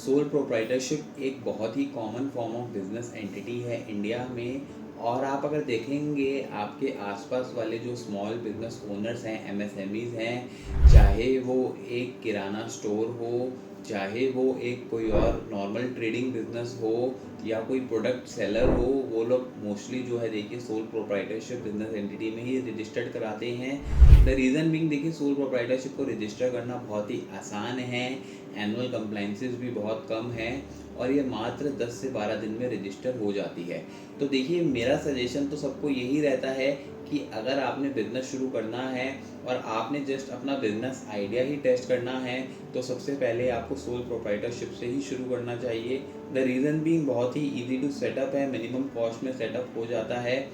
Soul proprietorship एक बहुत ही common form of business entity है इंडिया में। और आप अगर देखेंगे आपके आसपास वाले जो स्मॉल बिजनेस ओनर्स हैं, एमएसएमईज हैं, चाहे वो एक किराना स्टोर हो, चाहे वो एक कोई और नॉर्मल ट्रेडिंग बिजनेस हो या कोई प्रोडक्ट सेलर हो, वो लोग मोस्टली जो है देखिए सोल प्रोप्राइटरशिप बिजनेस एंटिटी में ही रजिस्टर्ड कराते हैं। द रीज़न बीइंग देखिए सोल प्रोप्राइटरशिप को रजिस्टर करना बहुत ही आसान है, एनुअल कंप्लाइंसेस भी बहुत कम है और ये मात्र 10 से 12 दिन में रजिस्टर हो जाती है। तो देखिए मेरा सजेशन तो सबको यही रहता है कि अगर आपने बिज़नेस शुरू करना है और आपने जस्ट अपना बिज़नेस आइडिया ही टेस्ट करना है तो सबसे पहले आपको सोल प्रोप्राइटरशिप से ही शुरू करना चाहिए। द रीज़न बीइंग बहुत ही इजी टू सेटअप है, मिनिमम कॉस्ट में सेटअप हो जाता है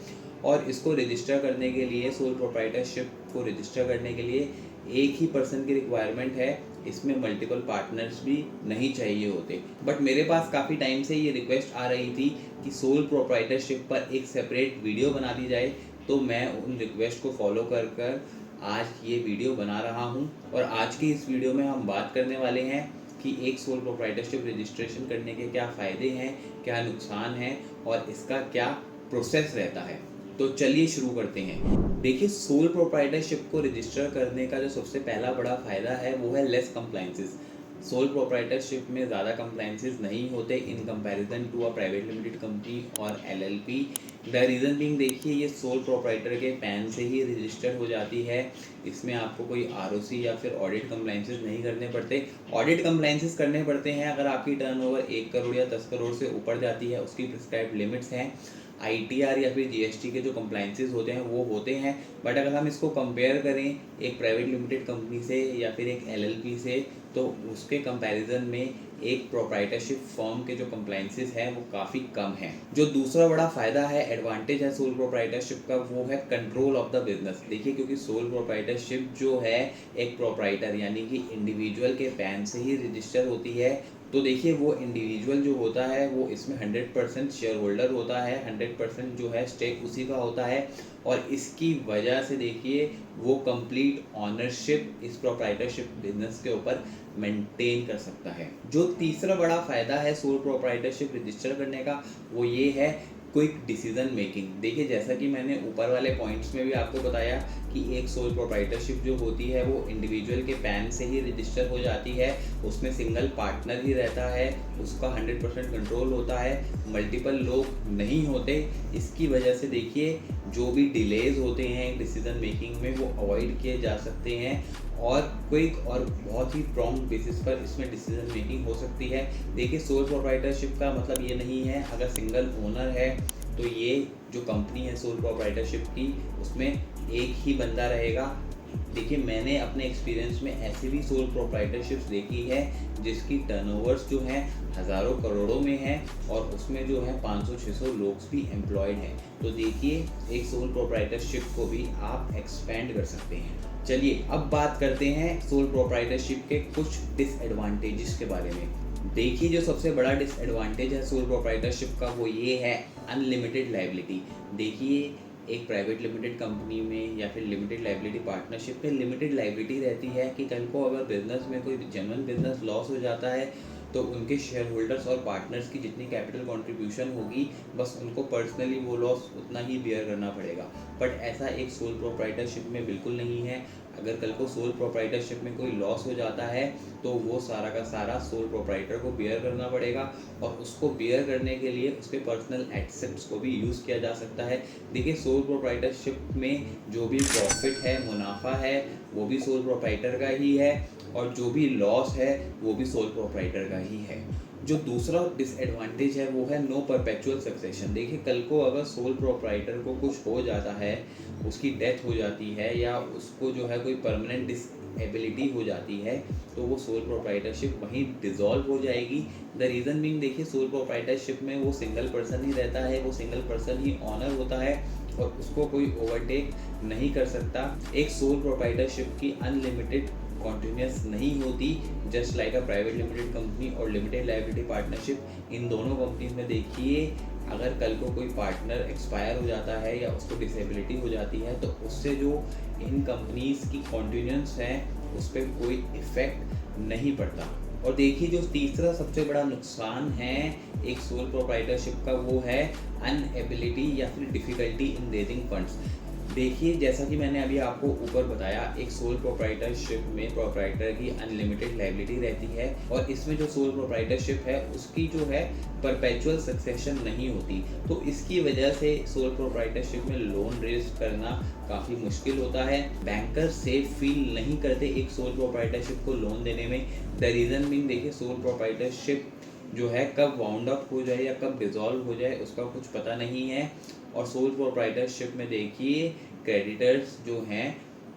और इसको रजिस्टर करने के लिए, सोल प्रोप्राइटरशिप को रजिस्टर करने के लिए एक ही पर्सन की रिक्वायरमेंट है, इसमें मल्टीपल पार्टनर्स भी नहीं चाहिए होते। बट मेरे पास काफ़ी टाइम से ये रिक्वेस्ट आ रही थी कि सोल प्रोप्राइटरशिप पर एक सेपरेट वीडियो बना दी जाए, तो मैं उन रिक्वेस्ट को फॉलो कर कर आज ये वीडियो बना रहा हूँ। और आज की इस वीडियो में हम बात करने वाले हैं कि एक सोल प्रोप्राइटरशिप रजिस्ट्रेशन करने के क्या फ़ायदे हैं, क्या नुकसान हैं और इसका क्या प्रोसेस रहता है। तो चलिए शुरू करते हैं। देखिए सोल प्रोप्राइटरशिप को रजिस्टर करने का जो सबसे पहला बड़ा फ़ायदा है वो है लेस कंप्लाइंसेस। सोल प्रोप्राइटरशिप में ज़्यादा कंप्लाइंसेस नहीं होते in comparison to a private limited company और एलएलपी। द रीज़न बीइंग देखिए ये सोल प्रोप्राइटर के पैन से ही रजिस्टर हो जाती है, इसमें आपको कोई आरओसी या फिर ऑडिट कंप्लाइंसेस नहीं करने पड़ते। ऑडिट कंप्लाइंसेस करने पड़ते हैं अगर आपकी टर्नओवर 1 करोड़ या 10 करोड़ से ऊपर जाती है, उसकी प्रिस्क्राइब्ड लिमिट्स हैं। आईटीआर या फिर जीएसटी के जो कंप्लाइंसेस होते हैं वो होते हैं। बट अगर हम इसको कंपेयर करें एक प्राइवेट लिमिटेड कंपनी से या फिर एक एलएलपी से, तो उसके कंपैरिजन में एक प्रोप्राइटरशिप फर्म के जो कंप्लाइंसेस हैं वो काफ़ी कम हैं। जो दूसरा बड़ा फ़ायदा है, एडवांटेज है सोल प्रोप्राइटरशिप का, वो है कंट्रोल ऑफ द बिजनेस। देखिए क्योंकि सोल प्रोप्राइटरशिप जो है एक प्रोप्राइटर यानी कि इंडिविजुअल के पैन से ही रजिस्टर होती है, तो देखिए वो इंडिविजुअल जो होता है वो इसमें 100% शेयर होल्डर होता है, 100% जो है स्टेक उसी का होता है और इसकी वजह से देखिए वो कंप्लीट ऑनरशिप इस प्रोप्राइटरशिप बिजनेस के ऊपर मेंटेन कर सकता है। जो तीसरा बड़ा फ़ायदा है सोल प्रोप्राइटरशिप रजिस्टर करने का वो ये है क्विक डिसीजन मेकिंग। देखिए जैसा कि मैंने ऊपर वाले पॉइंट्स में भी आपको बताया कि एक सोल प्रोप्राइटरशिप जो होती है वो इंडिविजुअल के पैन से ही रजिस्टर हो जाती है, उसमें सिंगल पार्टनर ही रहता है, उसका 100% कंट्रोल होता है, मल्टीपल लोग नहीं होते। इसकी वजह से देखिए जो भी डिलेज होते हैं डिसीजन मेकिंग में वो अवॉइड किए जा सकते हैं और क्विक और बहुत ही प्रॉम्प्ट बेसिस पर इसमें डिसीजन मेकिंग हो सकती है। देखिए सोल प्रोप्राइटरशिप का मतलब ये नहीं है अगर सिंगल ओनर है तो ये जो कंपनी है सोल प्रोप्राइटरशिप की उसमें एक ही बंदा रहेगा। देखिए मैंने अपने एक्सपीरियंस में ऐसे भी सोल प्रोप्राइटरशिप्स देखी है जिसकी टर्नओवर्स जो हैं हज़ारों करोड़ों में हैं और उसमें जो है 500-600 लोग भी एम्प्लॉयड हैं। तो देखिए एक सोल प्रोप्राइटरशिप को भी आप एक्सपेंड कर सकते हैं। चलिए अब बात करते हैं सोल प्रोप्राइटरशिप के कुछ डिसएडवांटेजेस के बारे में। देखिए जो सबसे बड़ा डिसएडवांटेज है सोल प्रोप्राइटरशिप का वो ये है अनलिमिटेड लायबिलिटी। देखिए एक प्राइवेट लिमिटेड कंपनी में या फिर लिमिटेड लायबिलिटी पार्टनरशिप में लिमिटेड लायबिलिटी रहती है कि कल को अगर बिजनेस में कोई जेन्युइन बिजनेस लॉस हो जाता है तो उनके शेयर होल्डर्स और पार्टनर्स की जितनी कैपिटल कंट्रीब्यूशन होगी बस उनको पर्सनली वो लॉस उतना ही बियर करना पड़ेगा। बट ऐसा एक सोल प्रोप्राइटरशिप में बिल्कुल नहीं है। अगर कल को सोल प्रोप्राइटरशिप में कोई लॉस हो जाता है तो वो सारा का सारा सोल प्रोप्राइटर को बियर करना पड़ेगा और उसको बियर करने के लिए उसके पर्सनल एसेट्स को भी यूज़ किया जा सकता है। देखिए सोल प्रोप्राइटरशिप में जो भी प्रॉफिट है, मुनाफा है, वो भी सोल प्रोप्राइटर का ही है और जो भी लॉस है वो भी सोल प्रोप्राइटर का ही है। जो दूसरा डिसएडवांटेज है वो है नो परपेचुअल सक्सेशन। देखिए कल को अगर सोल प्रोप्राइटर को कुछ हो जाता है, उसकी डेथ हो जाती है या उसको जो है कोई परमानेंट डिसेबिलिटी हो जाती है तो वो सोल प्रोप्राइटरशिप वहीं डिसॉल्व हो जाएगी। द रीज़न बीइंग देखिए सोल प्रोप्राइटरशिप में वो सिंगल पर्सन ही रहता है, वो सिंगल पर्सन ही ऑनर होता है और उसको कोई ओवरटेक नहीं कर सकता। एक सोल प्रोप्राइटरशिप की अनलिमिटेड कॉन्टिन्यूस नहीं होती, जस्ट लाइक अ प्राइवेट लिमिटेड कंपनी और लिमिटेड लायबिलिटी पार्टनरशिप। इन दोनों कंपनीज में देखिए अगर कल को कोई पार्टनर एक्सपायर हो जाता है या उसको डिसेबिलिटी हो जाती है तो उससे जो इन कंपनीज की कॉन्टिन्यूस हैं उस पर कोई इफेक्ट नहीं पड़ता। और देखिए जो तीसरा सबसे बड़ा नुकसान है एक सोल प्रोप्राइटरशिप का, वो है अनएबिलिटी या फिर डिफ़िकल्टी इन रेजिंग फंड्स। देखिए जैसा कि मैंने अभी आपको ऊपर बताया, एक सोल प्रोप्राइटरशिप में प्रोप्राइटर की अनलिमिटेड लायबिलिटी रहती है और इसमें जो सोल प्रोप्राइटरशिप है उसकी जो है परपेचुअल सक्सेशन नहीं होती। तो इसकी वजह से सोल प्रोप्राइटरशिप में लोन रेज करना काफ़ी मुश्किल होता है। बैंकर सेफ फील नहीं करते एक सोल प्रोप्राइटरशिप को लोन देने में। द रीज़न मीन देखिए सोल प्रोप्राइटरशिप जो है कब वाउंड अप हो जाए या कब डिज़ोल्व हो जाए उसका कुछ पता नहीं है। और सोल प्रोप्राइटरशिप में देखिए क्रेडिटर्स जो हैं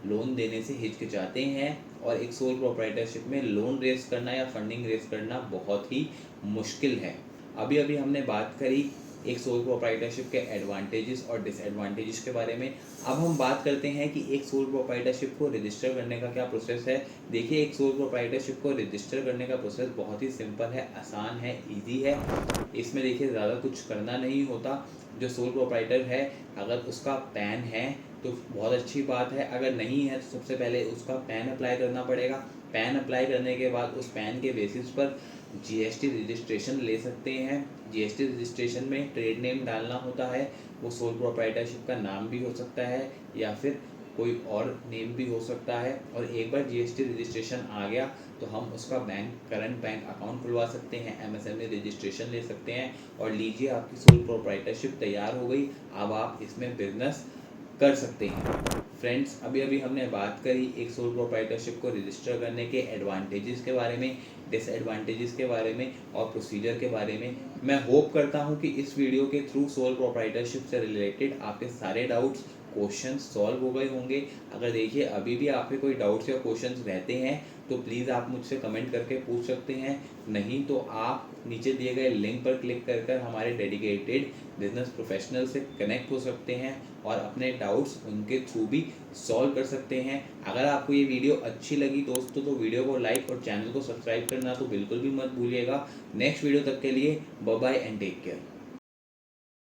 लोन देने से हिचकिचाते हैं और एक सोल प्रोप्राइटरशिप में लोन रेज करना या फंडिंग रेज करना बहुत ही मुश्किल है। अभी अभी हमने बात करी एक सोल प्रोप्राइटरशिप के एडवांटेजेस और डिसएडवांटेजेस के बारे में। अब हम बात करते हैं कि एक सोल प्रोप्राइटरशिप को रजिस्टर करने का क्या प्रोसेस है। देखिए एक सोल प्रोप्राइटरशिप को रजिस्टर करने का प्रोसेस बहुत ही सिंपल है, आसान है, इजी है। इसमें देखिए ज़्यादा कुछ करना नहीं होता। जो सोल प्रोप्राइटर है अगर उसका पैन है तो बहुत अच्छी बात है, अगर नहीं है तो सबसे पहले उसका पैन अप्लाई करना पड़ेगा। पैन अप्लाई करने के बाद उस पैन के बेसिस पर जीएसटी रजिस्ट्रेशन ले सकते हैं। जीएसटी रजिस्ट्रेशन में ट्रेड नेम डालना होता है, वो सोल प्रोप्राइटरशिप का नाम भी हो सकता है या फिर कोई और नेम भी हो सकता है। और एक बार जीएसटी रजिस्ट्रेशन आ गया तो हम उसका करंट बैंक अकाउंट खुलवा सकते हैं, एमएसएमई रजिस्ट्रेशन ले सकते हैं और लीजिए आपकी सोल प्रोप्राइटरशिप तैयार हो गई। अब आप इसमें बिजनेस कर सकते हैं। फ्रेंड्स अभी अभी हमने बात करी एक सोल प्रोप्राइटरशिप को रजिस्टर करने के एडवांटेजेस के बारे में, डिसएडवांटेजेस के बारे में और प्रोसीजर के बारे में। मैं होप करता हूं कि इस वीडियो के थ्रू सोल प्रोप्राइटरशिप से रिलेटेड आपके सारे डाउट्स क्वेश्चन सॉल्व हो गए होंगे। अगर देखिए अभी भी आपके कोई डाउट्स या क्वेश्चंस रहते हैं तो प्लीज़ आप मुझसे कमेंट करके पूछ सकते हैं, नहीं तो आप नीचे दिए गए लिंक पर क्लिक कर हमारे डेडिकेटेड बिजनेस प्रोफेशनल से कनेक्ट हो सकते हैं और अपने डाउट्स उनके थ्रू भी सॉल्व कर सकते हैं। अगर आपको ये वीडियो अच्छी लगी दोस्तों तो वीडियो को लाइक और चैनल को सब्सक्राइब करना तो बिल्कुल भी मत भूलिएगा। नेक्स्ट वीडियो तक के लिए bye bye and take care.